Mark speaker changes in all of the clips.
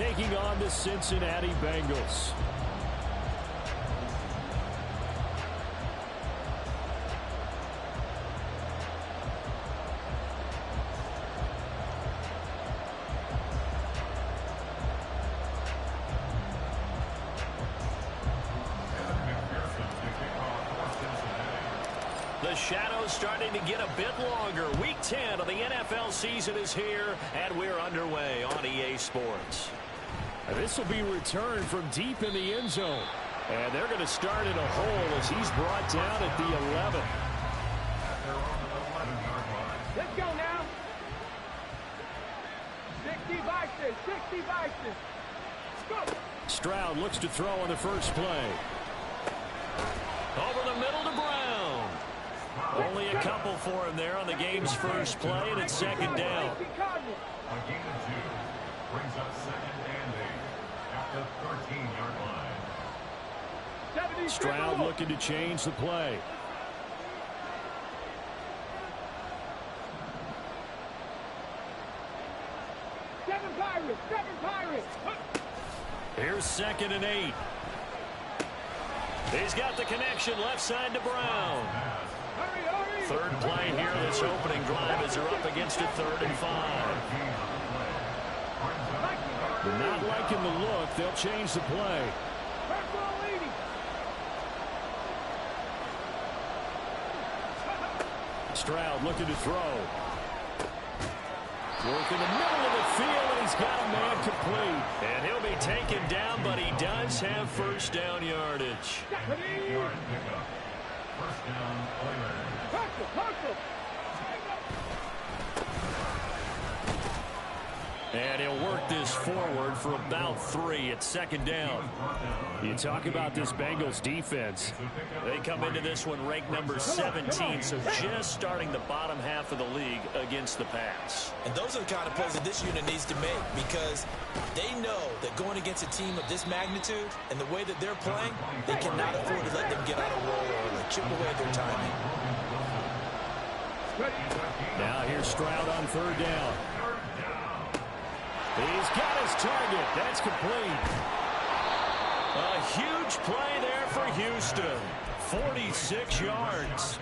Speaker 1: taking on the Cincinnati Bengals.
Speaker 2: The shadow's starting to get a bit longer. Week 10 of the NFL season is here, and we're underway on EA Sports.
Speaker 1: This will be returned from deep in the end zone. And they're going to start in a hole as he's brought down at the 11.
Speaker 3: Let's go now. 60 vices, 60 vices. Go.
Speaker 1: Stroud looks to throw on the first play.
Speaker 2: Over the middle to Brown. Only a couple for him there on the game's first play, and it's second down.
Speaker 4: A gain of 2 brings up second and 8 at the 13-yard line.
Speaker 1: Stroud looking to change the play.
Speaker 3: Seven Pirates.
Speaker 2: Here's second and 8. He's got the connection left side to Brown. Third play here this opening drive as they're up against a 3rd and 5.
Speaker 1: They're not liking the look. They'll change the play. Stroud looking to throw. Work in the middle of the field, and he's got a man complete.
Speaker 2: And he'll be taken down, but he does have first down yardage.
Speaker 4: Yard pickup. First down, Oilers.
Speaker 1: And he'll work this forward for about 3 at second down. You talk about this Bengals defense.
Speaker 2: They come into this one ranked number 17, so just starting the bottom half of the league against the pass.
Speaker 5: And those are the kind of plays that this unit needs to make, because they know that going against a team of this magnitude and the way that they're playing, they cannot afford to let them get on a roll or chip away their timing.
Speaker 1: Now here's Stroud on 3rd down. He's got his target. That's complete.
Speaker 2: A huge play there for Houston. 46 yards.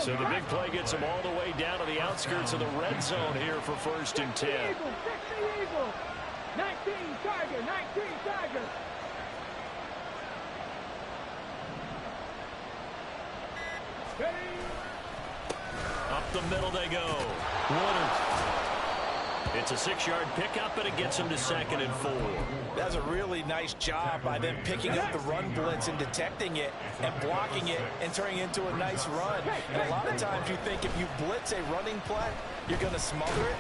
Speaker 1: So the big play gets him all the way down to the outskirts of the red zone here for 1st and 10.
Speaker 3: 19 Tiger.
Speaker 2: Up the middle they go. It's a 6-yard pickup, and it gets him to 2nd and 4.
Speaker 5: That's a really nice job by them picking up the run blitz and detecting it and blocking it and turning it into a nice run. And a lot of times you think if you blitz a running play, you're going to smother it.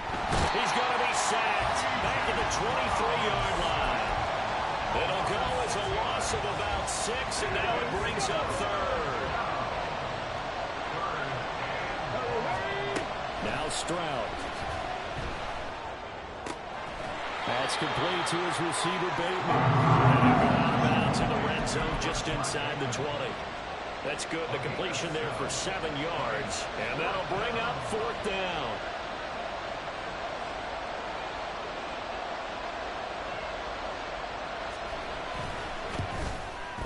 Speaker 2: He's going to be sacked back at the 23-yard line. It'll go as a loss of about 6, and now it brings up 3rd.
Speaker 1: Now Stroud. That's complete to his receiver, Bateman.
Speaker 2: And he'll go out of bounds in the red zone just inside the 20. That's good. The completion there for 7 yards. And that'll bring up 4th down.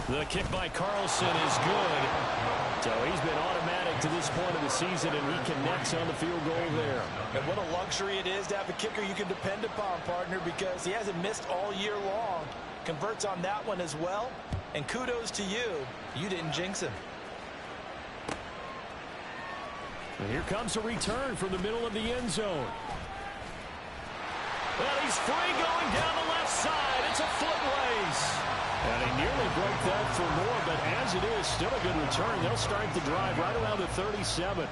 Speaker 2: The kick by Carlson is good.
Speaker 1: So he's been automatic to this point of the season, and he connects on the field goal there.
Speaker 5: And what a luxury it is to have a kicker you can depend upon, partner, because he hasn't missed all year long. Converts on that one as well. And kudos to you. You didn't jinx him.
Speaker 1: And here comes a return from the middle of the end zone.
Speaker 2: Well, he's free going down the left side. It's a foot race.
Speaker 1: And he nearly broke that for more, but as it is, still a good return. They'll start the drive right around the 37.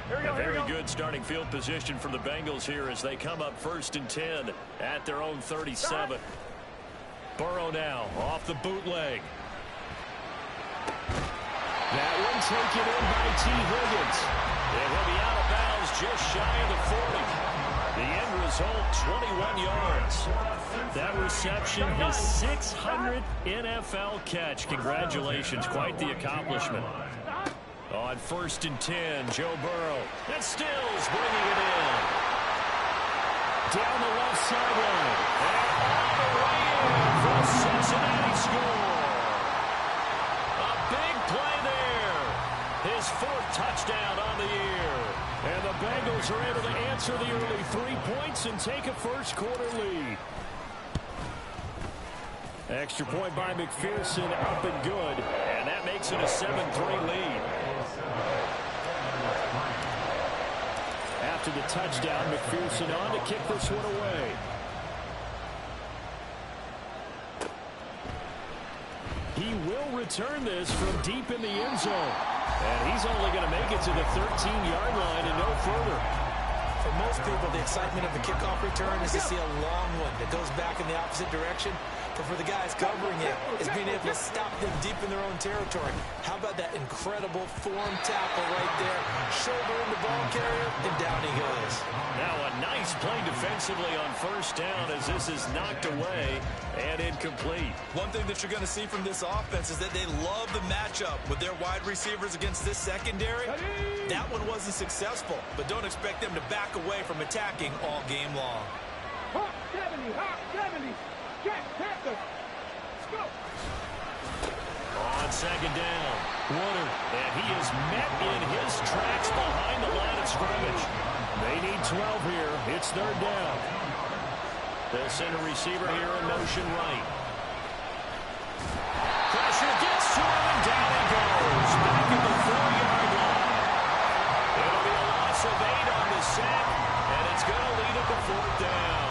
Speaker 2: A very good starting field position for the Bengals here as they come up 1st and 10 at their own 37. Burrow now off the bootleg.
Speaker 1: That one taken in by T. Higgins.
Speaker 2: And he'll be out of bounds just shy of the 40. The end result, 21 yards. That reception, his 600th NFL catch. Congratulations, quite the accomplishment. On 1st and 10, Joe Burrow. And Stills bringing it in.
Speaker 1: Down the left sideline.
Speaker 2: And all the way in for a Cincinnati score. A big play there. His 4th touchdown on the year.
Speaker 1: And the Bengals are able to answer the early 3 points and take a first-quarter lead. Extra point by McPherson, up and good.
Speaker 2: And that makes it a 7-3 lead.
Speaker 1: After the touchdown, McPherson on to kick this one away. He will return this from deep in the end zone. And he's only going to make it to the 13-yard line and no further.
Speaker 5: For most people, the excitement of the kickoff return is to see a long one that goes back in the opposite direction. But for the guys covering it, is being able to stop them deep in their own territory. How about that incredible form tackle right there? Shoulder in the ball carrier, and down he goes.
Speaker 2: Now a nice play defensively on 1st down as this is knocked away and incomplete.
Speaker 5: One thing that you're going to see from this offense is that they love the matchup with their wide receivers against this secondary. That one wasn't successful, but don't expect them to back away from attacking all game long.
Speaker 3: Hawk 70, Hawk 70. Check, Panther. Go.
Speaker 2: On 2nd down, Warner, and he is met in his tracks behind the line of scrimmage.
Speaker 1: They need 12 here. It's 3rd down.
Speaker 2: They'll send a receiver here in motion right. Pressure gets to him, and down he goes. Back at the 4-yard line. It'll be a loss of 8 on the sack, and it's going to lead at the 4th down.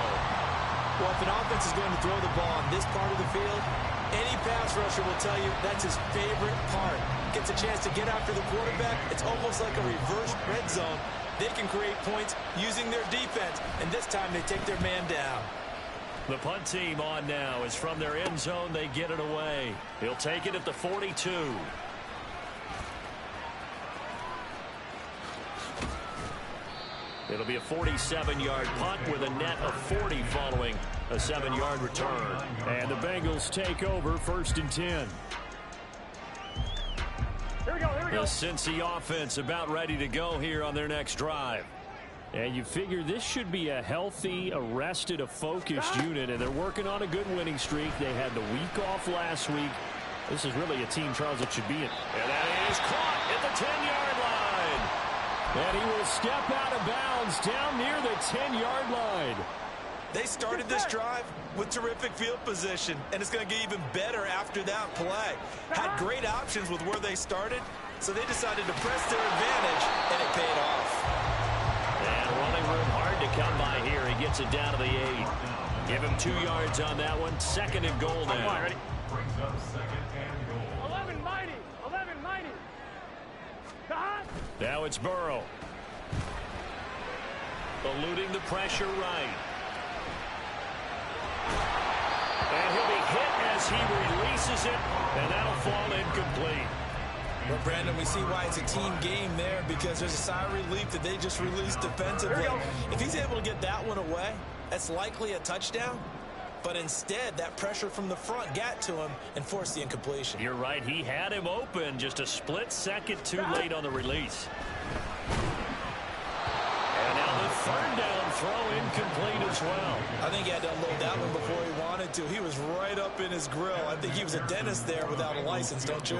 Speaker 5: Well, if an offense is going to throw the ball on this part of the field, any pass rusher will tell you that's his favorite part. Gets a chance to get after the quarterback. It's almost like a reverse red zone. They can create points using their defense, and this time they take their man down.
Speaker 2: The punt team on now is from their end zone. They get it away. He'll take it at the 42. It'll be a 47-yard punt with a net of 40 following a 7-yard return.
Speaker 1: And the Bengals take over 1st and 10.
Speaker 3: Here we go, here we
Speaker 2: The
Speaker 3: go.
Speaker 2: Cincy offense about ready to go here on their next drive.
Speaker 1: And you figure this should be a healthy, arrested, a focused unit, and they're working on a good winning streak. They had the week off last week. This is really a team, Charles, that should be in.
Speaker 2: And that is caught at the 10-yard line.
Speaker 1: And he will step out of bounds down near the 10-yard line.
Speaker 5: They started this drive with terrific field position, and it's going to get even better after that play. Had great options with where they started, so they decided to press their advantage, and it paid off.
Speaker 2: And running room hard to come by here. He gets it down to the 8. Give him 2 yards on that one. 2nd and goal now.
Speaker 4: Brings up 2nd and goal.
Speaker 3: 11 mighty, 11 mighty.
Speaker 2: Now it's Burrow. Eluding the pressure right. And he'll be hit as he releases it, and that'll fall incomplete.
Speaker 5: Well, Brandon, we see why it's a team game there, because there's a sigh of relief that they just released defensively. If he's able to get that one away, that's likely a touchdown. But instead, that pressure from the front got to him and forced the incompletion.
Speaker 2: You're right. He had him open, just a split second too late on the release. And now the 3rd down throw incomplete as well.
Speaker 5: I think he had to unload that one before he wanted to. He was right up in his grill. I think he was a dentist there without a license, don't you?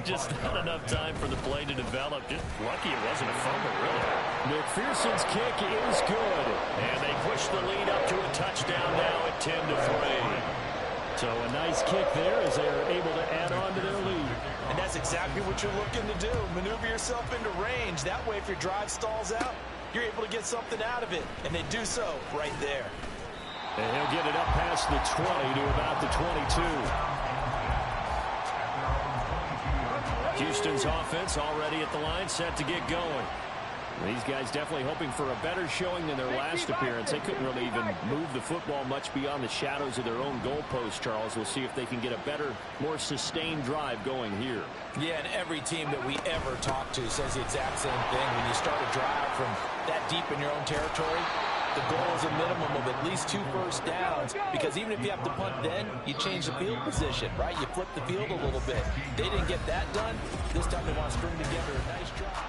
Speaker 2: Just not enough time for the play to develop. Just lucky it wasn't a fumble, really.
Speaker 1: McPherson's kick is good.
Speaker 2: And they push the lead up to a touchdown now at 10-3.
Speaker 1: So a nice kick there as they're able to add on to their lead.
Speaker 5: And that's exactly what you're looking to do. Maneuver yourself into range. That way, if your drive stalls out, you're able to get something out of it. And they do so right there.
Speaker 1: And he'll get it up past the 20 to about the 22. Houston's offense already at the line, set to get going. These guys definitely hoping for a better showing than their last appearance. They couldn't really even move the football much beyond the shadows of their own goalpost, Charles. We'll see if they can get a better, more sustained drive going here.
Speaker 5: Yeah, and every team that we ever talk to says the exact same thing. When you start a drive from that deep in your own territory, The goal is a minimum of at least 2 first downs, because even if you have to punt then, you change the field position, right? You flip the field a little bit. They didn't get that done. This time they want to string together a nice drive.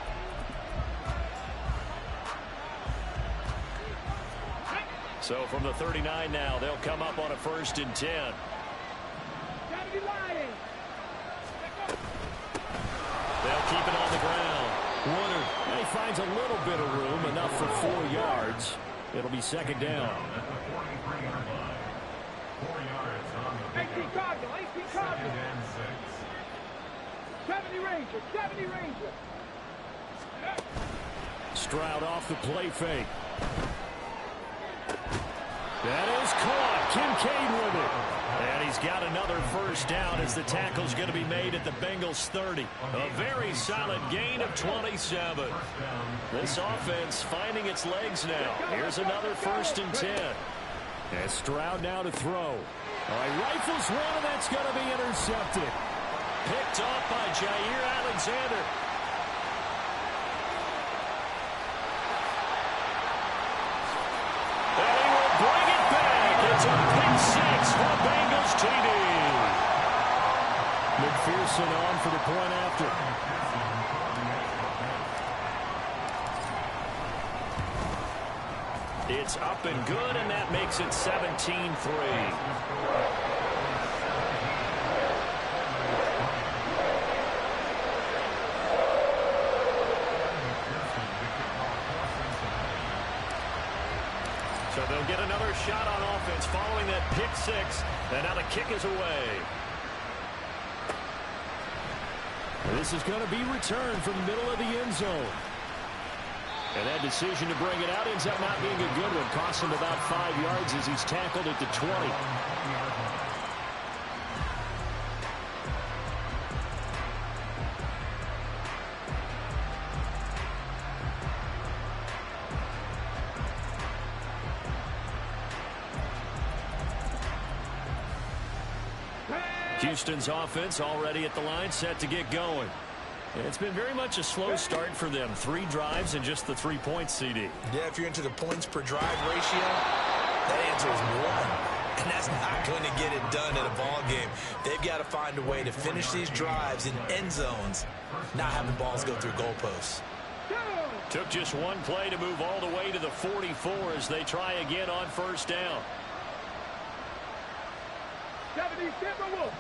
Speaker 2: So from the 39 now, they'll come up on a 1st and 10. They'll keep it on the ground.
Speaker 1: Woodard, and he finds a little bit of room, enough for 4 yards. It'll be 2nd down.
Speaker 4: At the 43-yard line. 4 yards on the
Speaker 3: 18 Cardinal, 18 Cardinal.
Speaker 4: 2nd and 6.
Speaker 3: 70 Ranger, 70 Ranger.
Speaker 1: Stroud off the play fake. That is caught. Kincaid with it.
Speaker 2: And he's got another 1st down as the tackle's going to be made at the Bengals 30. A very solid gain of 27. This offense finding its legs now. Here's another 1st and 10.
Speaker 1: And Stroud now to throw. All right, rifles one, and that's going to be intercepted.
Speaker 2: Picked off by Jair Alexander. And he will bring it back. It's a pick 6 for Bengals TD.
Speaker 1: McPherson on for the point after.
Speaker 2: It's up and good, and that makes it 17-3. So they'll get another shot on offense following that pick 6, and now the kick is away.
Speaker 1: This is going to be returned from the middle of the end zone. And that decision to bring it out ends up not being a good one. Costs him about 5 yards as he's tackled at the 20.
Speaker 2: Houston's offense already at the line, set to get going. And it's been very much a slow start for them. 3 drives and just the 3 points, CD.
Speaker 5: Yeah, if you're into the points per drive ratio, that answer is 1. And that's not going to get it done in a ball game. They've got to find a way to finish these drives in end zones, not having balls go through goalposts.
Speaker 2: Took just 1 play to move all the way to the 44 as they try again on 1st down.
Speaker 3: 70 Timberwolves.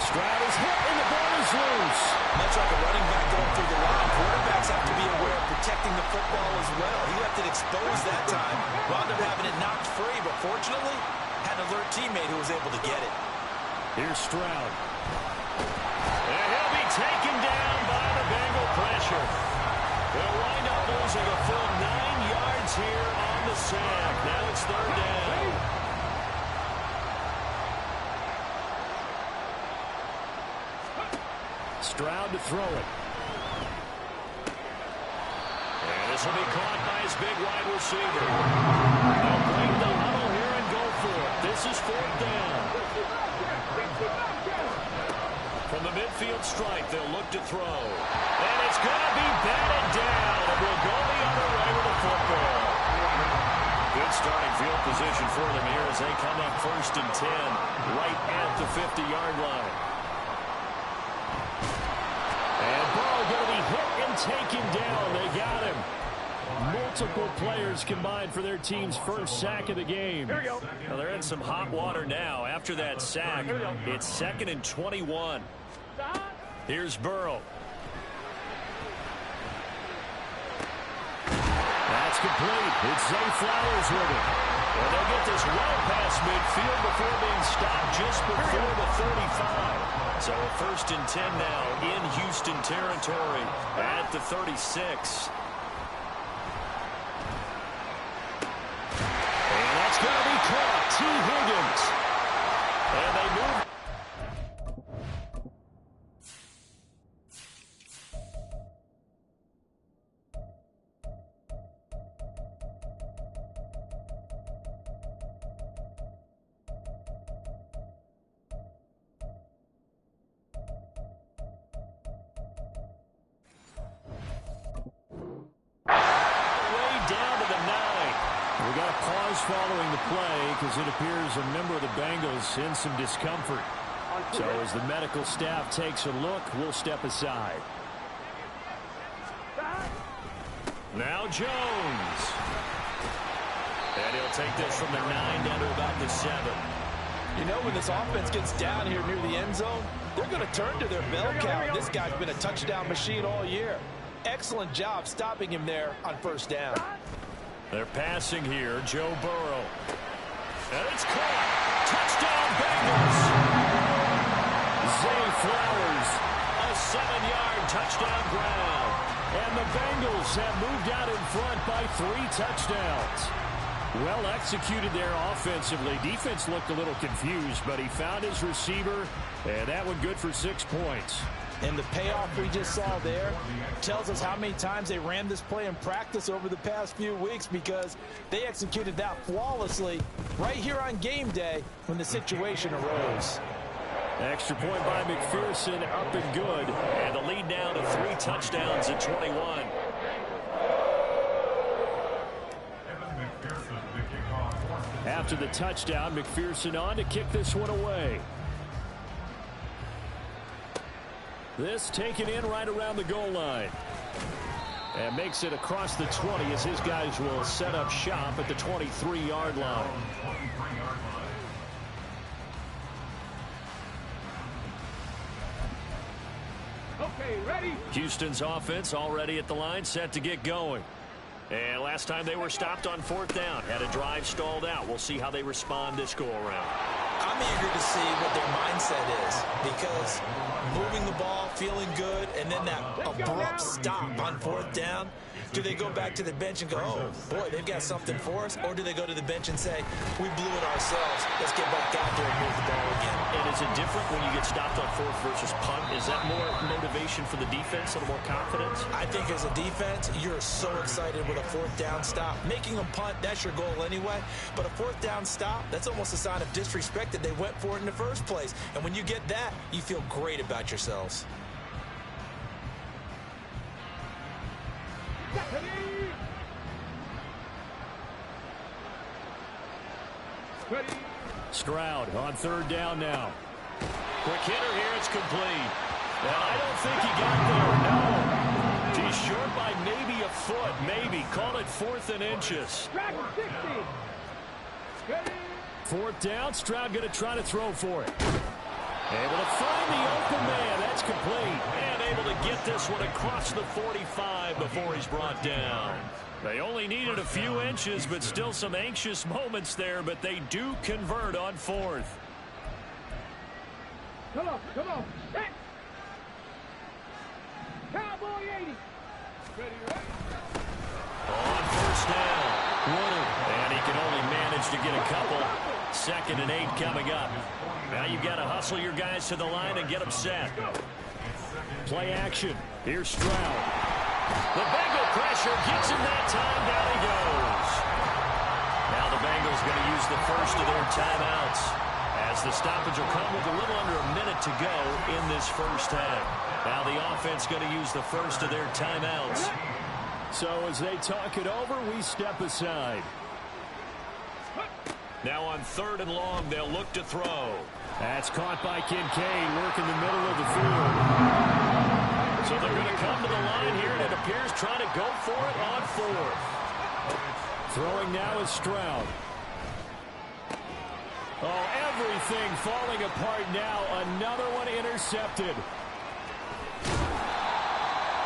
Speaker 1: Stroud is hit and the ball is loose.
Speaker 5: Much like a running back going through the line, quarterbacks have to be aware of protecting the football as well. He left it exposed that time. Wound up having it knocked free, but fortunately, had an alert teammate who was able to get it.
Speaker 1: Here's Stroud.
Speaker 2: And he'll be taken down by the Bengal pressure. They'll wind up losing a full 9 yards here on the sack. Now it's 3rd down.
Speaker 1: Stroud to throw it.
Speaker 2: And this will be caught by his big wide receiver. They'll bring the huddle here and go for it. This is 4th down. From the midfield stripe, they'll look to throw. And it's going to be batted down. And will go the other way with the football. Good starting field position for them here as they come up 1st and 10 right at the 50-yard line.
Speaker 1: And Burrow going to be hit and taken down. They got him. Multiple players combined for their team's first sack of the game.
Speaker 3: Here we go.
Speaker 2: Well, they're in some hot water now. After that sack, it's 2nd and 21. Here's Burrow.
Speaker 1: That's complete. It's Zay Flowers with it.
Speaker 2: And they'll get this well past midfield before being stopped just before the 35. So a 1st and 10 now in Houston territory at the 36.
Speaker 1: And that's going to be caught. T. Higgins.
Speaker 2: And they move.
Speaker 1: pause following the play because it appears a member of the Bengals in some discomfort. So as the medical staff takes a look, we'll step aside.
Speaker 2: Now Jones. And he'll take this from the 9 down to about the 7.
Speaker 5: You know, when this offense gets down here near the end zone, they're going to turn to their bell cow. This guy's been a touchdown machine all year. Excellent job stopping him there on first down.
Speaker 2: They're passing here, Joe Burrow. And it's caught. Touchdown Bengals.
Speaker 1: Zay Flowers.
Speaker 2: A 7-yard touchdown ground.
Speaker 1: And the Bengals have moved out in front by 3 touchdowns. Well executed there offensively. Defense looked a little confused, but he found his receiver, and that one good for 6 points.
Speaker 5: And the payoff we just saw there tells us how many times they ran this play in practice over the past few weeks, because they executed that flawlessly right here on game day when the situation arose.
Speaker 1: Extra point by McPherson, up and good.
Speaker 2: And the lead now to 3 touchdowns at 21.
Speaker 1: After the touchdown, McPherson on to kick this one away. This taken in right around the goal line. And makes it across the 20 as his guys will set up shop at the 23-yard line.
Speaker 3: Okay, ready?
Speaker 2: Houston's offense already at the line, set to get going. And last time they were stopped on 4th down, had a drive stalled out. We'll see how they respond this go-around.
Speaker 5: I'm eager to see what their mindset is, because moving the ball, feeling good, and then that abrupt stop on 4th down, do they go back to the bench and go, oh, boy, they've got something for us? Or do they go to the bench and say, we blew it ourselves, let's get back out there and move the ball again?
Speaker 2: And is it different when you get stopped on 4th versus punt? Is that more motivation for the defense, a little more confidence?
Speaker 5: I think as a defense, you're so excited with a 4th down stop. Making them punt, that's your goal anyway. But a 4th down stop, that's almost a sign of disrespect that they went for it in the first place. And when you get that, you feel great about yourselves.
Speaker 3: Ready?
Speaker 1: Stroud on 3rd down now.
Speaker 2: Quick hitter here, it's complete. And I don't think he got there, no. He's short by maybe a foot, maybe. Call it 4th and inches.
Speaker 3: Track 60. Ready?
Speaker 1: 4th down, Stroud going to try to throw for it. Able to find the open man. That's complete.
Speaker 2: And able to get this one across the 45 before he's brought down. They only needed a few inches, but still some anxious moments there, but they do convert on 4th.
Speaker 3: Come on, come on. Hey. Cowboy 80. Ready, ready?
Speaker 2: On 1st down. And he can only manage to get a couple. 2nd and 8 coming up. Now you've got to hustle your guys to the line and get them set.
Speaker 1: Play action. Here's Stroud.
Speaker 2: The Bengal pressure gets him that time. Down he goes. Now the Bengals going to use the first of their timeouts, as the stoppage will come with a little under a minute to go in this first half. Now the offense going to use the first of their timeouts.
Speaker 1: So as they talk it over, we step aside.
Speaker 2: Now on 3rd and long, they'll look to throw.
Speaker 1: That's caught by Kincaid, working the middle of the field.
Speaker 2: So they're going to come to the line here, and it appears trying to go for it on 4th.
Speaker 1: Throwing now is Stroud. Oh, everything falling apart now. Another one intercepted.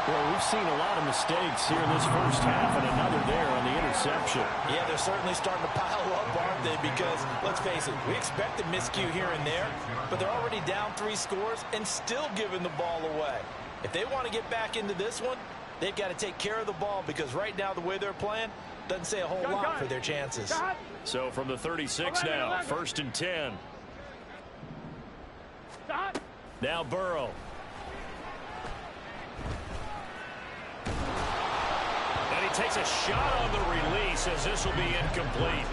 Speaker 1: Well, we've seen a lot of mistakes here in this first half, and another there on the interception.
Speaker 5: Yeah, they're certainly starting to pile up, aren't they? Because, let's face it, we expect a miscue here and there, but they're already down 3 scores and still giving the ball away. If they want to get back into this one, they've got to take care of the ball, because right now the way they're playing doesn't say a whole lot for their chances.
Speaker 2: So from the 36 now, 1st and 10. Now Burrow. And he takes a shot on the release, as this will be incomplete.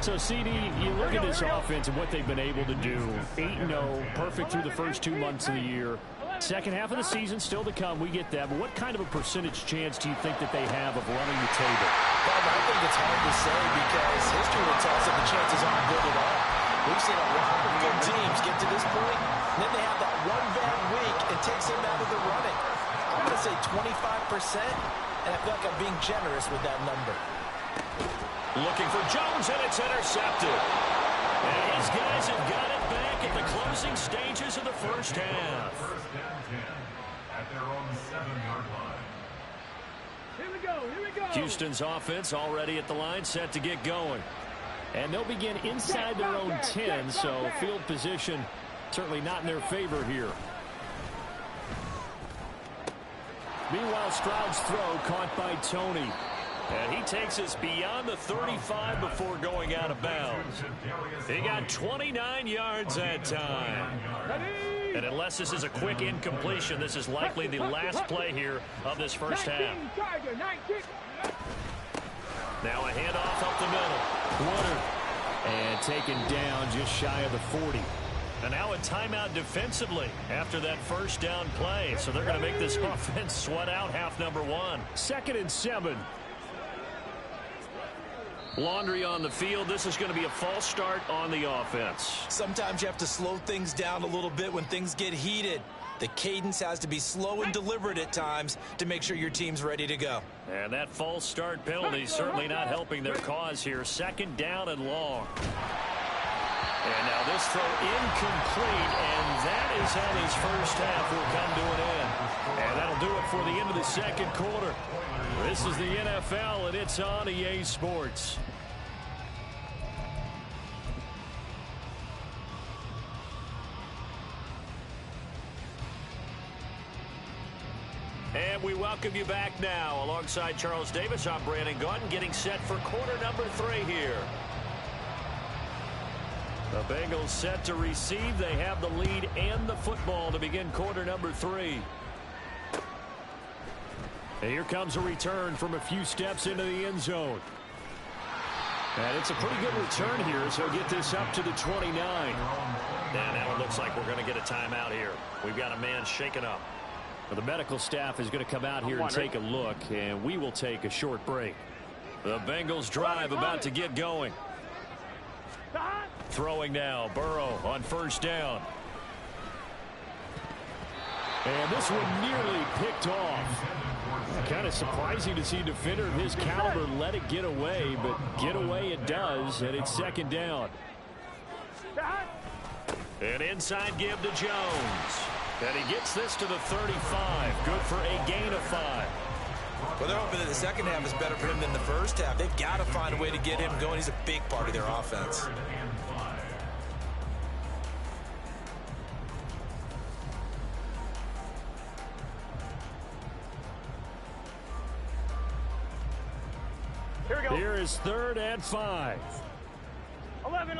Speaker 1: So, CD, you look at this offense and what they've been able to do. 8-0, perfect through the first 2 months of the year. Second half of the season still to come. We get that. But what kind of a percentage chance do you think that they have of running the table?
Speaker 5: Bob, I think it's hard to say because history would tell us that the chances aren't good at all. We've seen a lot of good teams get to this point, and then they have that one bad week and takes them out of the running. I'm going to say 25%, and I feel like I'm being generous with that number.
Speaker 2: Looking for Jones, and it's intercepted. And his guys have got it back at the closing stages of the first half.
Speaker 4: First and 10 at their own 7-yard line.
Speaker 3: Here we go, here we go.
Speaker 1: Houston's offense already at the line, set to get going. And they'll begin inside their own 10, so field position certainly not in their favor here. Meanwhile, Stroud's throw caught by Tony.
Speaker 2: And he takes us beyond the 35 before going out of bounds. He got 29 yards that time. And unless this is a quick incompletion, this is likely the last play here of this first half.
Speaker 1: Now a handoff up the middle. Woodard. And taken down just shy of the 40.
Speaker 2: And now a timeout defensively after that first down play. So they're going to make this offense sweat out half number one.
Speaker 1: 2nd and 7. Laundry on the field. This is going to be a false start on the offense.
Speaker 5: Sometimes you have to slow things down a little bit when things get heated. The cadence has to be slow and deliberate at times to make sure your team's ready to go.
Speaker 2: And that false start penalty certainly not helping their cause here. 2nd down and long. And now this throw incomplete, and that is how his first half will come to an end. And that'll do it for the end of the second quarter. This is the NFL, and it's on EA Sports. And we welcome you back now. Alongside Charles Davis, I'm Brandon Gaudin, getting set for quarter number 3 here. The Bengals set to receive. They have the lead and the football to begin quarter number 3. And here comes a return from a few steps into the end zone. And it's a pretty good return here, so get this up to the 29. And now it looks like we're going to get a timeout here. We've got a man shaken up.
Speaker 1: Well, the medical staff is going to come out here and take a look, and we will take a short break.
Speaker 2: The Bengals drive about to get going. Throwing now, Burrow on first down.
Speaker 1: And this one nearly picked off. Kind of surprising to see a defender of his caliber let it get away, but get away it does, and it's 2nd down.
Speaker 2: An inside give to Jones. And he gets this to the 35. Good for a gain of 5.
Speaker 5: Well, they're hoping that the second half is better for him than the first half. They've got to find a way to get him going. He's a big part of their offense.
Speaker 3: Here we go.
Speaker 1: Here is 3rd and 5.
Speaker 3: 11.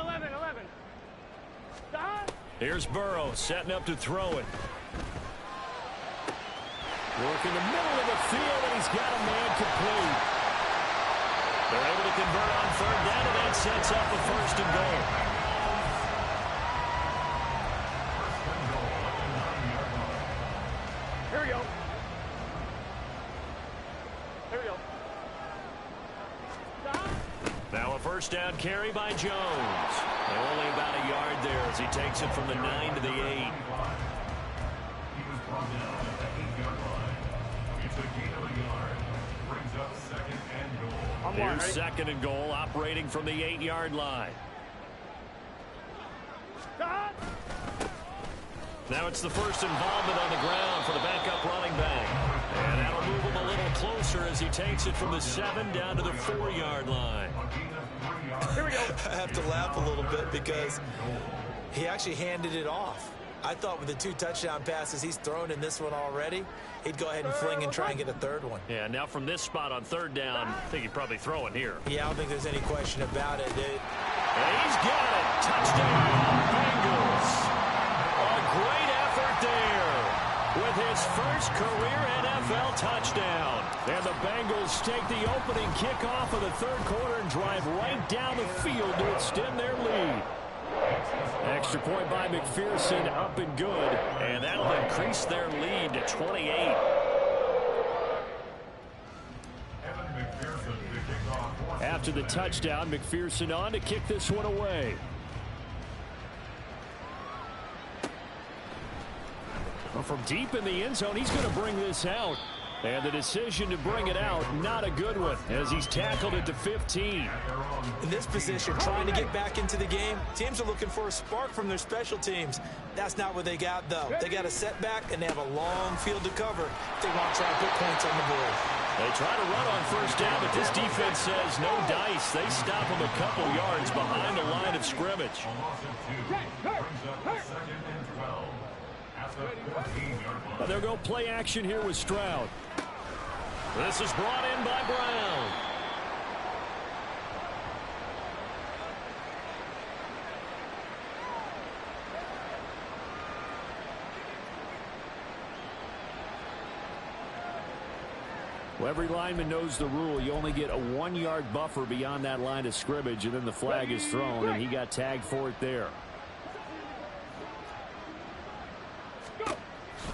Speaker 2: Here's Burrow setting up to throw it.
Speaker 1: Work in the middle of the field, and he's got a man complete.
Speaker 2: They're able to convert on 3rd down, and that sets up a 1st and goal.
Speaker 3: Here we go. Here we go.
Speaker 2: Now a 1st down carry by Jones. And only about a yard there as he takes it from the 9 to the 8.
Speaker 4: He was brought down at the 8-yard line. It's a gain of a yard. Brings up 2nd and goal.
Speaker 2: Here's 2nd and goal, operating from the 8-yard line. Now it's the first involvement on the ground for the backup running back. And that'll move him a little closer as he takes it from the 7 down to the 4-yard line.
Speaker 3: Here we go.
Speaker 5: I have to laugh a little bit because he actually handed it off. I thought with the 2 touchdown passes he's thrown in this one already, he'd go ahead and fling and try and get a 3rd one.
Speaker 2: Yeah, now from this spot on 3rd down, I think he'd probably throw it here.
Speaker 5: Yeah, I don't think there's any question about it.
Speaker 2: And he's got it. Touchdown, Bengals. A great effort there with his first career NFL touchdown.
Speaker 1: And the Bengals take the opening kickoff of the 3rd quarter and drive right down the field to extend their lead. Extra point by McPherson, up and good.
Speaker 2: And that'll increase their lead to 28.
Speaker 1: After the touchdown, McPherson on to kick this one away. Well, from deep in the end zone, he's going to bring this out. And the decision to bring it out, not a good one, as he's tackled at the 15.
Speaker 5: In this position, trying to get back into the game, teams are looking for a spark from their special teams. That's not what they got, though. They got a setback, and they have a long field to cover if they want to try to put points on the board.
Speaker 1: They try to run on first down, but this defense says no dice. They stop them a couple yards behind the line of scrimmage. They'll go play action here with Stroud.
Speaker 2: This is brought in by Brown.
Speaker 1: Well, every lineman knows the rule. You only get a 1-yard buffer beyond that line of scrimmage, and then the flag is thrown, and he got tagged for it there.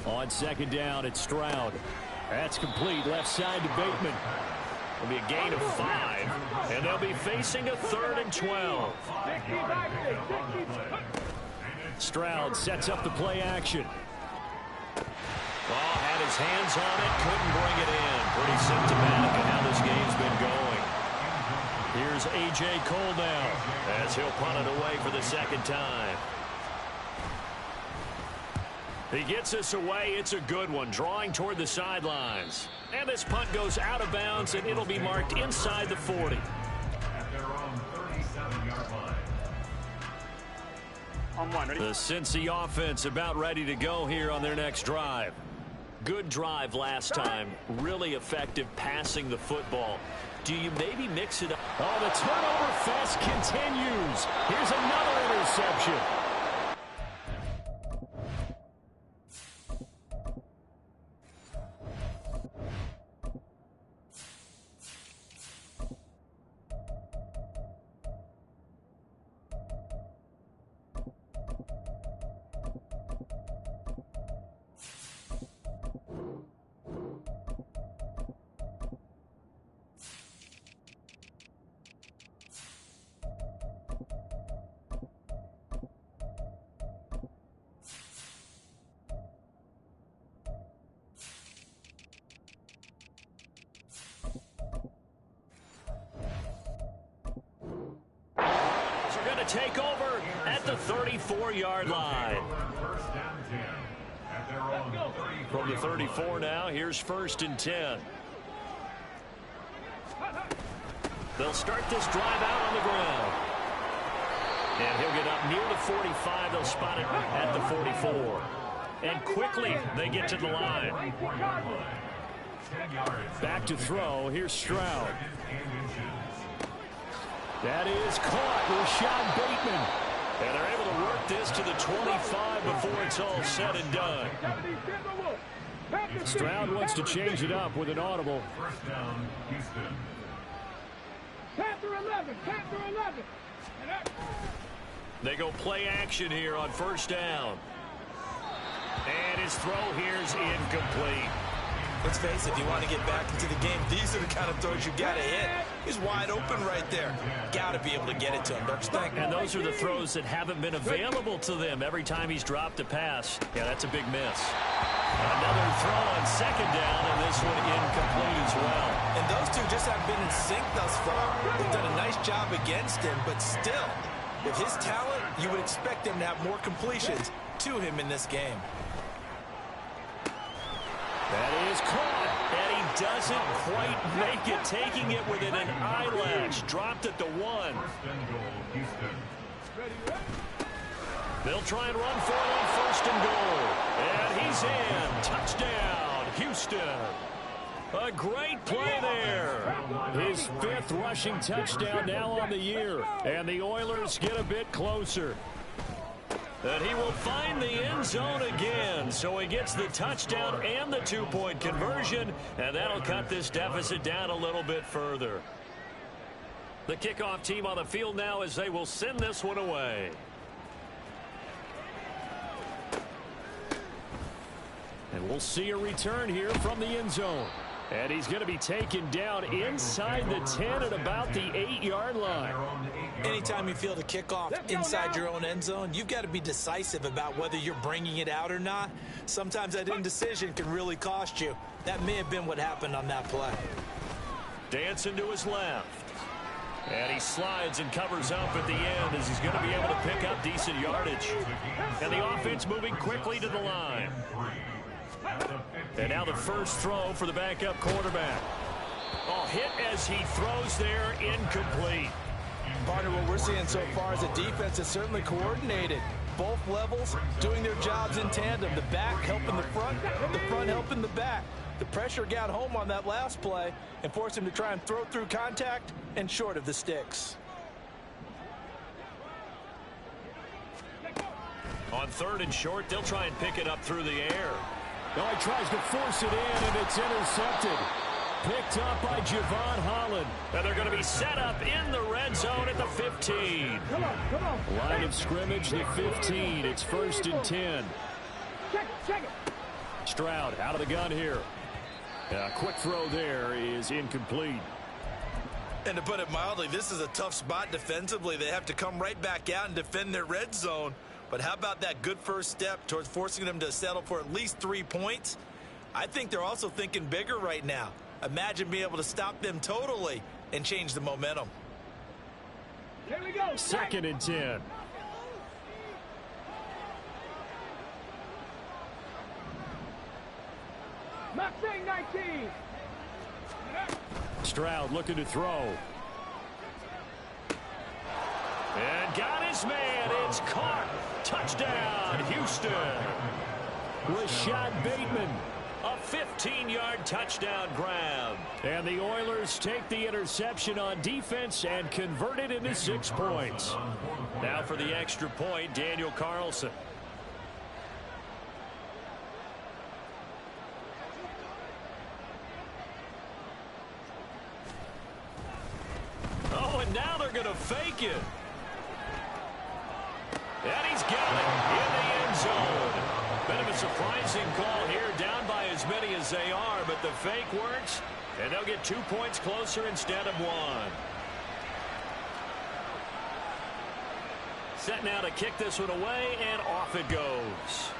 Speaker 1: On second down, it's Stroud. That's complete. Left side to Bateman.
Speaker 2: It'll be a gain of 5. And they'll be facing a 3rd and 12.
Speaker 1: Stroud sets up the play action.
Speaker 2: Ball had his hands on it, couldn't bring it in. Pretty symptomatic of how this game's been going.
Speaker 1: Here's A.J. Cole now,
Speaker 2: as he'll punt it away for the second time.
Speaker 1: He gets us away. It's a good one, drawing toward the sidelines.
Speaker 2: And this punt goes out of bounds, and it'll be marked inside the 40.
Speaker 4: At their own 37-yard line.
Speaker 1: The Cincy offense about ready to go here on their next drive.
Speaker 2: Good drive last time. Really effective passing the football. Do you maybe mix it up?
Speaker 1: Oh, the turnover fest continues. Here's another interception.
Speaker 2: Take over at the 34-yard line.
Speaker 1: From the 34 now, here's 1st and 10.
Speaker 2: They'll start this drive out on the ground. And he'll get up near the 45. They'll spot it at the 44. And quickly they get to the line.
Speaker 1: Back to throw. Here's Stroud. That is caught. Rashad Bateman.
Speaker 2: And they're able to work this to the 25 before it's all said and done.
Speaker 1: Stroud wants to change it up with an audible.
Speaker 4: First down, Houston.
Speaker 3: Panther 11, Panther 11.
Speaker 2: They go play action here on 1st down. And his throw here's incomplete.
Speaker 5: Let's face it, if you want to get back into the game, these are the kind of throws you got to hit. He's wide open right there. Got to be able to get it to him, don't you think?
Speaker 2: And those are the throws that haven't been available to them every time he's dropped a pass. Yeah, that's a big miss. Another throw on 2nd down, and this one incomplete as well.
Speaker 5: And those two just haven't been in sync thus far. They've done a nice job against him, but still, with his talent, you would expect him to have more completions to him in this game.
Speaker 1: That is caught.
Speaker 2: And he doesn't quite make it, taking it within an eyelash. Dropped at the 1.
Speaker 4: First and goal, Houston.
Speaker 2: They'll try and run for it on 1st and goal. And he's in. Touchdown, Houston. A great play there.
Speaker 1: His 5th rushing touchdown now on the year. And the Oilers get a bit closer.
Speaker 2: And he will find the end zone again. So he gets the touchdown and the 2-point conversion. And that'll cut this deficit down a little bit further. The kickoff team on the field now as they will send this one away.
Speaker 1: And we'll see a return here from the end zone. And he's going to be taken down inside the 10 at about the 8-yard line.
Speaker 5: Anytime you feel the kickoff inside your own end zone, you've got to be decisive about whether you're bringing it out or not. Sometimes that indecision can really cost you. That may have been what happened on that play.
Speaker 2: Dancing to his left. And he slides and covers up at the end as he's going to be able to pick up decent yardage. And the offense moving quickly to the line. And now the first throw for the backup quarterback. Oh, hit as he throws there, incomplete.
Speaker 5: Partner, what we're seeing so far is a defense that's certainly coordinated. Both levels doing their jobs in tandem. The back helping the front helping the back. The pressure got home on that last play and forced him to try and throw through contact and short of the sticks.
Speaker 2: On 3rd and short, they'll try and pick it up through the air.
Speaker 1: Oh, he tries to force it in, and it's intercepted. Picked up by Javon Holland.
Speaker 2: And they're going to be set up in the red zone at the 15.
Speaker 3: Come on.
Speaker 1: Line of scrimmage, the 15. It's 1st and 10.
Speaker 3: Check it.
Speaker 1: Stroud out of the gun here. A quick throw there is incomplete.
Speaker 5: And to put it mildly, this is a tough spot defensively. They have to come right back out and defend their red zone. But how about that good first step towards forcing them to settle for at least 3 points? I think they're also thinking bigger right now. Imagine being able to stop them totally and change the momentum.
Speaker 3: Here we go.
Speaker 1: 2nd and 10.
Speaker 3: Mustang 19.
Speaker 1: Stroud looking to throw.
Speaker 2: And got his man. It's caught. Touchdown, Houston.
Speaker 1: Rashad Bateman.
Speaker 2: A 15-yard touchdown grab.
Speaker 1: And the Oilers take the interception on defense and convert it into 6 points.
Speaker 2: Now for the extra point, Daniel Carlson. Oh, and now they're going to fake it. And he's got it in the end zone. Bit of a surprising call here, down by as many as they are, but the fake works, and they'll get 2 points closer instead of 1. Set now to kick this one away, and off it goes.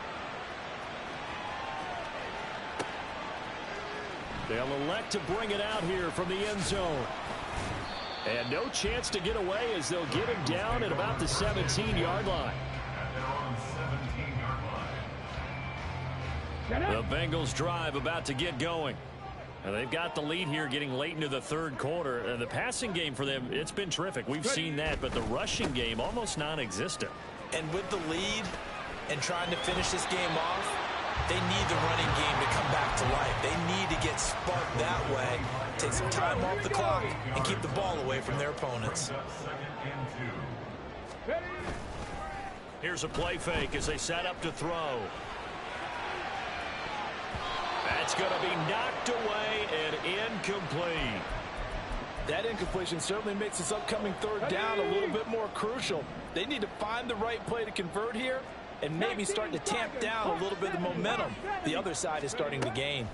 Speaker 1: They'll elect to bring it out here from the end zone. And no chance to get away as they'll get him down at about the 17-yard line.
Speaker 2: The Bengals drive about to get going. And they've got the lead here getting late into the 3rd quarter. And the passing game for them, it's been terrific. We've seen that, but the rushing game almost non-existent.
Speaker 5: And with the lead and trying to finish this game off, they need the running game to come back to life. They need to get sparked that way, take some time off the clock, and keep the ball away from their opponents.
Speaker 2: Here's a play fake as they set up to throw. That's going to be knocked away and incomplete.
Speaker 5: That incompletion certainly makes this upcoming 3rd down a little bit more crucial. They need to find the right play to convert here and maybe start to tamp down a little bit of momentum the other side is starting to gain.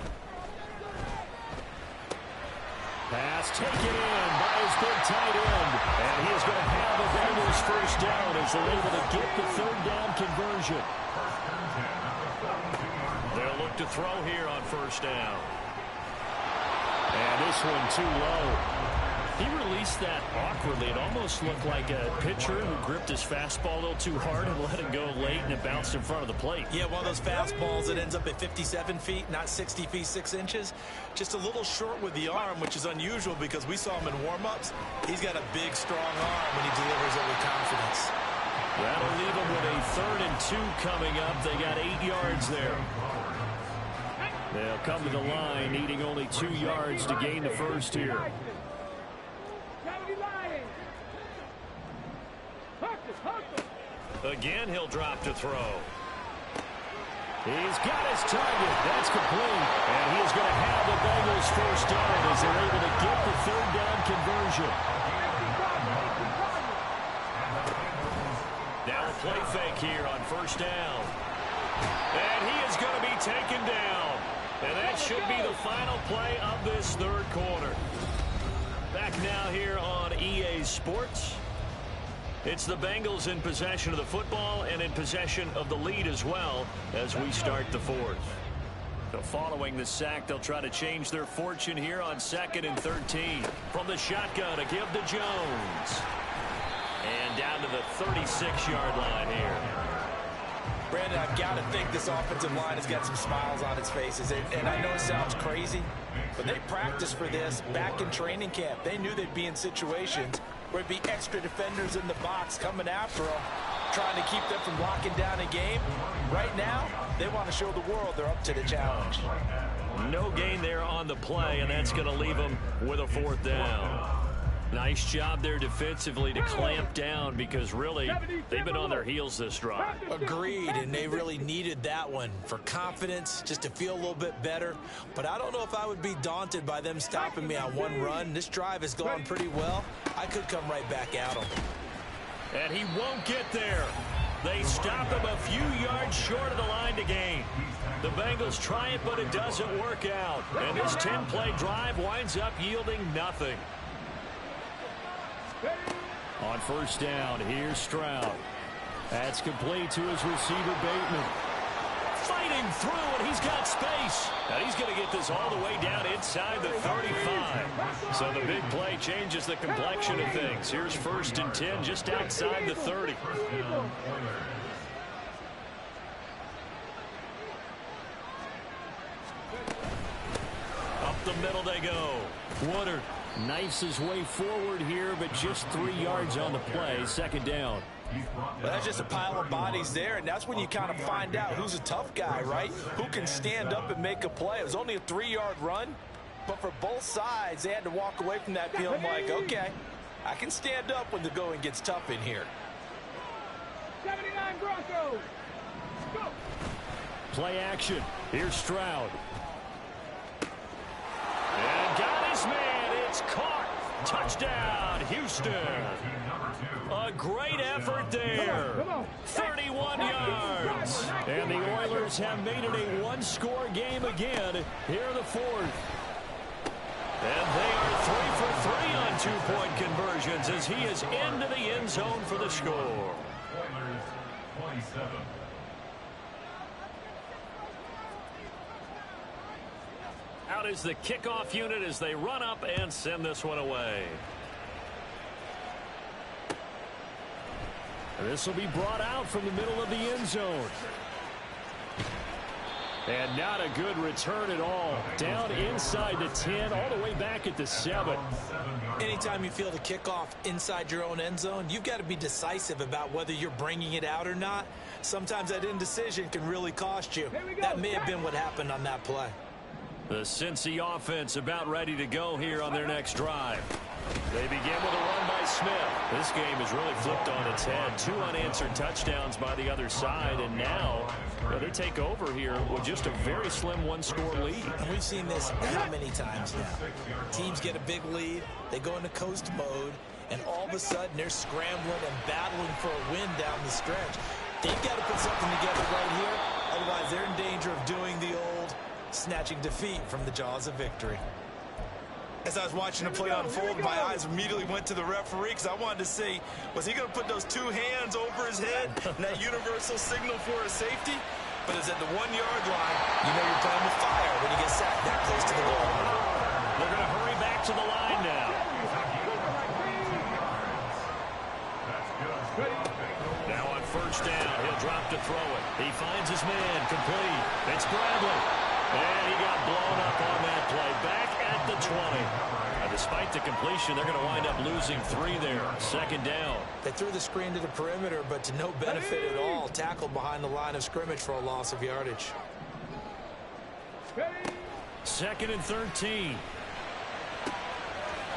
Speaker 1: Pass taken in by his big tight end. And he is going to have the Bengals first down as they're able to get the 3rd down conversion.
Speaker 2: They'll look to throw here on 1st down.
Speaker 1: And this one too low.
Speaker 2: He released that awkwardly. It almost looked like a pitcher who gripped his fastball a little too hard and let it go late, and it bounced in front of the plate.
Speaker 5: Yeah, one of those fastballs that ends up at 57 feet, not 60 feet, 6 inches. Just a little short with the arm, which is unusual because we saw him in warm-ups. He's got a big, strong arm when he delivers it with confidence.
Speaker 2: That'll leave them with a 3rd and 2 coming up. They got 8 yards there.
Speaker 1: They'll come to the line, needing only 2 yards to gain the first here.
Speaker 2: Again, he'll drop to throw.
Speaker 1: He's got his target. That's complete. And he is going to have the Bengals first down as they're able to get the 3rd down conversion.
Speaker 2: Now a play fake here on 1st down. And he is going to be taken down. And that should be the final play of this third quarter. Back now here on EA Sports. It's the Bengals in possession of the football and in possession of the lead as well as we start the fourth. So following the sack, they'll try to change their fortune here on 2nd and 13. From the shotgun, a give to Jones. And down to the 36-yard line here.
Speaker 5: Brandon, I've got to think this offensive line has got some smiles on its faces. And I know it sounds crazy, but they practiced for this back in training camp. They knew they'd be in situations where it'd be extra defenders in the box coming after them, trying to keep them from locking down a game. Right now, they want to show the world they're up to the challenge.
Speaker 2: No gain there on the play, and that's going to leave them with a 4th down. Nice job there defensively to clamp down because really they've been on their heels this drive.
Speaker 5: Agreed, and they really needed that one for confidence, just to feel a little bit better. But I don't know if I would be daunted by them stopping me on one run. This drive has gone pretty well. I could come right back at them.
Speaker 2: And he won't get there. They stop him a few yards short of the line to gain. The Bengals try it, but it doesn't work out. And this 10-play drive winds up yielding nothing.
Speaker 1: On 1st down, here's Stroud. That's complete to his receiver, Bateman.
Speaker 2: Fighting through, and he's got space. Now he's going to get this all the way down inside the 35. So the big play changes the complexion of things. Here's 1st and 10 just outside the 30. Up the middle they go.
Speaker 1: Woodard knifes his way forward here, but just 3 yards on the play. 2nd down.
Speaker 5: Well, that's just a pile of bodies there, and that's when you kind of find out who's a tough guy, right? Who can stand up and make a play. It was only a 3-yard run, but for both sides, they had to walk away from that feeling like, okay, I can stand up when the going gets tough in here.
Speaker 3: 79 Broncos. Go.
Speaker 1: Play action. Here's Stroud.
Speaker 2: And got his man. It's caught. Touchdown, Houston. A great effort there. 31 yards.
Speaker 1: And the Oilers have made it a one-score game again here in the 4th.
Speaker 2: And they are 3 for 3 on 2-point conversions as he is into the end zone for the score.
Speaker 4: Oilers 27.
Speaker 2: Out is the kickoff unit as they run up and send this one away.
Speaker 1: This will be brought out from the middle of the end zone. And not a good return at all. Down inside the 10, all the way back at the 7.
Speaker 5: Anytime you feel the kickoff inside your own end zone, you've got to be decisive about whether you're bringing it out or not. Sometimes that indecision can really cost you. That may have been what happened on that play.
Speaker 2: The Cincy offense about ready to go here on their next drive. They begin with a run by Smith. This game has really flipped on its head. 2 unanswered touchdowns by the other side, and now they take over here with just a very slim one-score lead.
Speaker 5: And we've seen this how many times now? Teams get a big lead, they go into coast mode, and all of a sudden they're scrambling and battling for a win down the stretch. They've got to put something together right here, otherwise they're in danger of doing the old snatching defeat from the jaws of victory. As I was watching the play unfold, my eyes immediately went to the referee because I wanted to see, was he going to put those 2 hands over his head and that universal signal for a safety? But it's at the 1-yard line. You know you're playing with fire when you get sacked that close to the goal.
Speaker 2: They're going to hurry back to the line now. Now on 1st down, he'll drop to throw it. He finds his man, complete. It's Bradley. And he got blown up on that play. Back at the 20. And despite the completion, they're going to wind up losing 3 there. 2nd down.
Speaker 5: They threw the screen to the perimeter, but to no benefit at all. Tackled behind the line of scrimmage for a loss of yardage.
Speaker 2: 2nd and 13.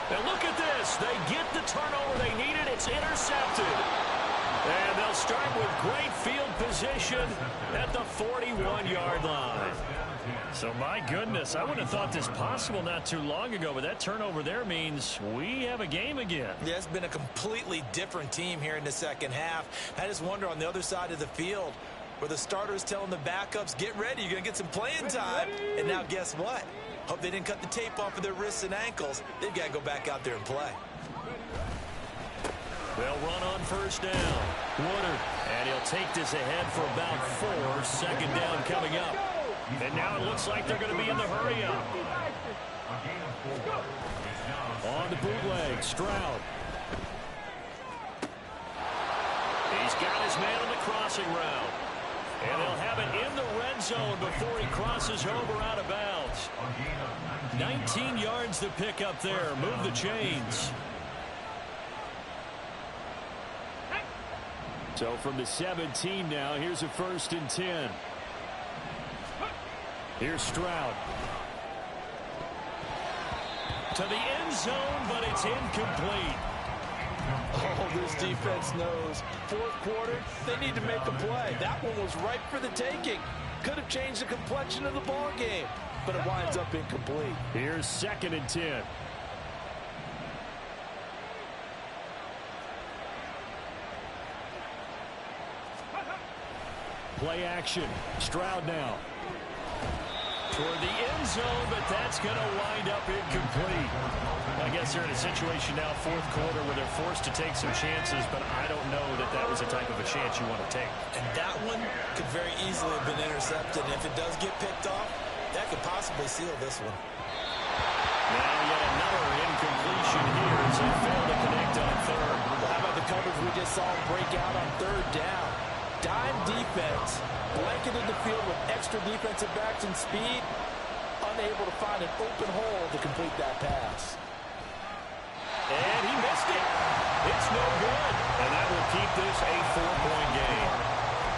Speaker 2: Now look at this. They get the turnover they needed. It's intercepted. And they'll start with great field position at the 41-yard line. So, my goodness, I wouldn't have thought this possible not too long ago, but that turnover there means we have a game again.
Speaker 5: Yeah, it's been a completely different team here in the second half. I just wonder on the other side of the field, where the starter's telling the backups, get ready, you're going to get some playing time. And now guess what? Hope they didn't cut the tape off of their wrists and ankles. They've got to go back out there and play.
Speaker 1: They'll run on first down. Woodard, and he'll take this ahead for about 4. Second down coming up. And now it looks like they're going to be in the hurry-up. On the bootleg, Stroud. He's got his man on the crossing route. And they'll have it in the red zone before he crosses over out of bounds. 19 yards to pick up there. Move the chains. So from the 17 now, here's a 1st and 10. Here's Stroud. To the end zone, but it's incomplete.
Speaker 5: Oh, this defense knows. 4th quarter, they need to make a play. That one was ripe for the taking. Could have changed the complexion of the ball game, but it winds up incomplete.
Speaker 1: Here's 2nd and 10. Play action. Stroud now. Toward the end zone, but that's going to wind up incomplete. I guess they're in a situation now, 4th quarter, where they're forced to take some chances, but I don't know that that was the type of a chance you want to take.
Speaker 5: And that one could very easily have been intercepted. And if it does get picked off, that could possibly seal this one.
Speaker 1: Now yet another incompletion here as they fail to connect on 3rd.
Speaker 5: Well, how about the coverage we just saw him break out on 3rd down? Dime defense, blanketed the field with extra defensive backs and speed, unable to find an open hole to complete that pass.
Speaker 1: And he missed it. It's no good. And that will keep this a 4-point game.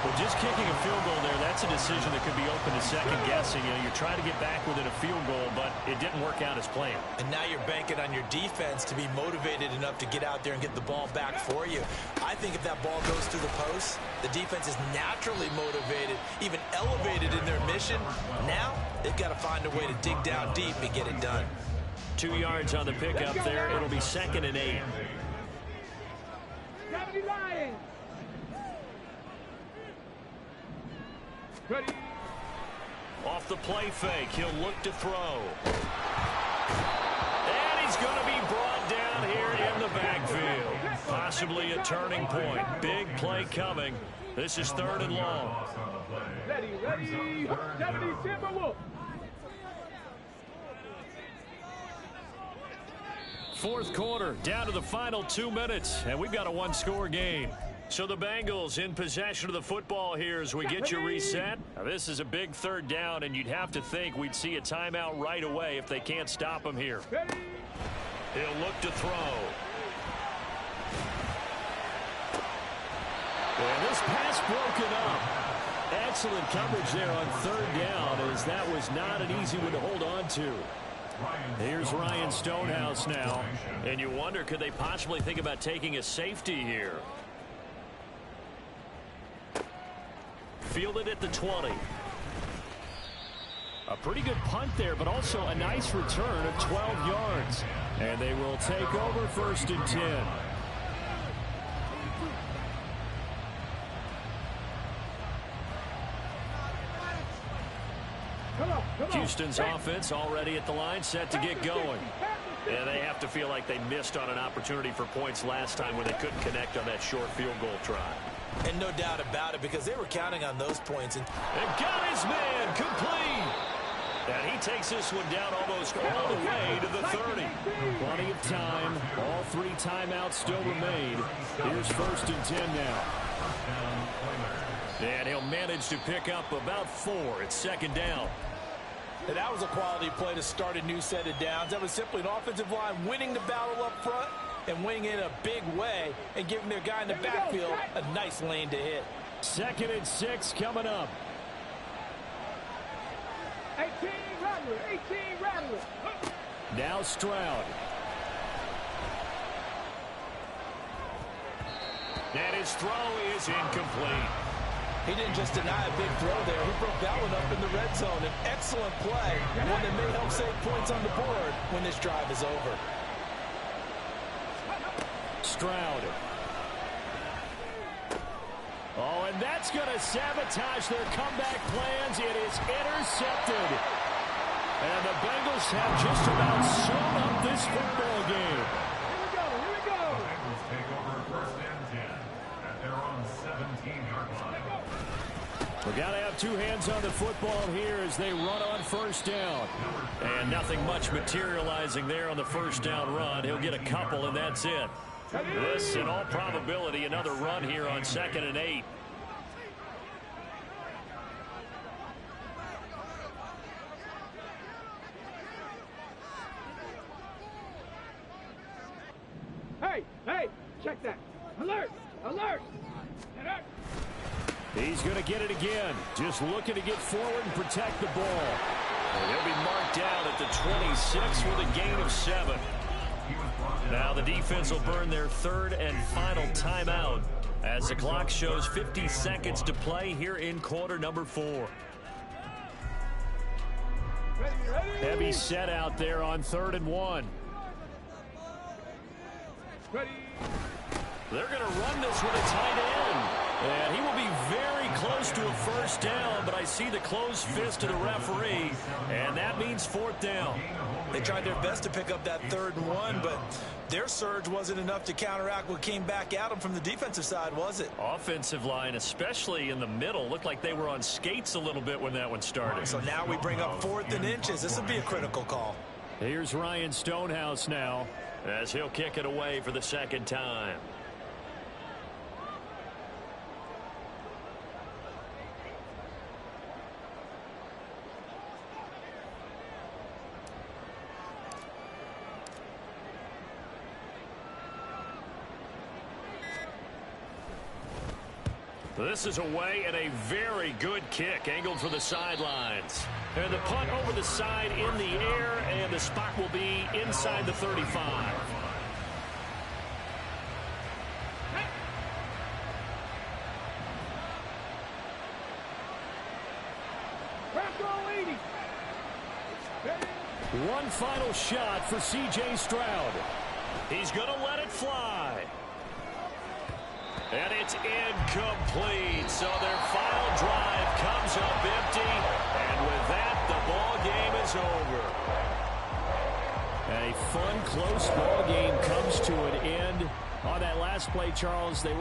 Speaker 1: Well, just kicking a field goal there, that's a decision that could be open to second guessing. You know, you're trying to get back within a field goal, but it didn't work out as planned.
Speaker 5: And now you're banking on your defense to be motivated enough to get out there and get the ball back for you. I think if that ball goes through the post, the defense is naturally motivated, even elevated in their mission. Now they've got to find a way to dig down deep and get it done.
Speaker 1: 2 yards on the pickup there. It'll be 2nd and 8.
Speaker 3: Ready.
Speaker 1: Off the play fake, he'll look to throw. And he's going to be brought down here in the backfield. Possibly a turning point. Big play coming. This is 3rd and long.
Speaker 3: Ready, ready. 70 Timberwolves.
Speaker 1: 4th quarter, down to the final 2 minutes, and we've got a 1-score game. So the Bengals in possession of the football here as we get you reset. Now, this is a big 3rd down, and you'd have to think we'd see a timeout right away if they can't stop him here. He'll look to throw. And this pass broken up. Excellent coverage there on 3rd down, as that was not an easy one to hold on to. Here's Ryan Stonehouse now. And you wonder, could they possibly think about taking a safety here? Fielded at the 20. A pretty good punt there, but also a nice return of 12 yards. And they will take over 1st and 10. Houston's offense already at the line, set to get going. And they have to feel like they missed on an opportunity for points last time when they couldn't connect on that short field goal try.
Speaker 5: And no doubt about it, because they were counting on those points. And
Speaker 1: got his man complete. And he takes this one down almost all the way to the 30. Plenty of time. All 3 timeouts still remain. Here's 1st and 10 now. And he'll manage to pick up about 4. It's 2nd down.
Speaker 5: And that was a quality play to start a new set of downs. That was simply an offensive line winning the battle up front and winning in a big way and giving their guy in the backfield a nice lane to hit.
Speaker 1: 2nd and 6 coming up.
Speaker 3: 18 Rattler, 18 Rattler.
Speaker 1: Now Stroud. And his throw is incomplete.
Speaker 5: He didn't just deny a big throw there. He broke that one up in the red zone. An excellent play, one that may help save points on the board when this drive is over.
Speaker 1: Stroud. Oh, and that's going to sabotage their comeback plans. It is intercepted. And the Bengals have just about sewn up this football game.
Speaker 3: Here we go.
Speaker 4: The Bengals take over first and 10 at their own 17-yard line.
Speaker 1: We got to have two hands on the football here as they run on first down.
Speaker 2: And nothing much materializing there on the first down run. He'll get a couple, and that's it. This, in all probability, another run here on 2nd and 8.
Speaker 3: Hey, check that. Alert, alert. Alert.
Speaker 1: He's going to get it again. Just looking to get forward and protect the ball.
Speaker 2: And he'll be marked down at the 26 with a gain of 7. Now the defense will burn their third and final timeout as the clock shows 50 seconds to play here in quarter number 4.
Speaker 3: Ready.
Speaker 1: Heavy set out there on 3rd and 1.
Speaker 3: Ready.
Speaker 2: They're going to run this with a tight end. And he will be very close to a first down, but I see the closed fist of the referee, and that means 4th down.
Speaker 5: They tried their best to pick up that 3rd and 1, but their surge wasn't enough to counteract what came back at them from the defensive side, was it?
Speaker 2: Offensive line, especially in the middle, looked like they were on skates a little bit when that one started.
Speaker 5: So now we bring up 4th and inches. This will be a critical call.
Speaker 1: Here's Ryan Stonehouse now,
Speaker 2: as he'll kick it away for the second time. This is away and a very good kick angled for the sidelines. And the punt over the side in the air, and the spot will be inside the 35.
Speaker 1: one final shot for C.J. Stroud.
Speaker 2: He's going to let it fly. And it's incomplete. So their final drive comes up empty. And with that, the ball game is over.
Speaker 1: A fun, close ball game comes to an end. On that last play, Charles, they were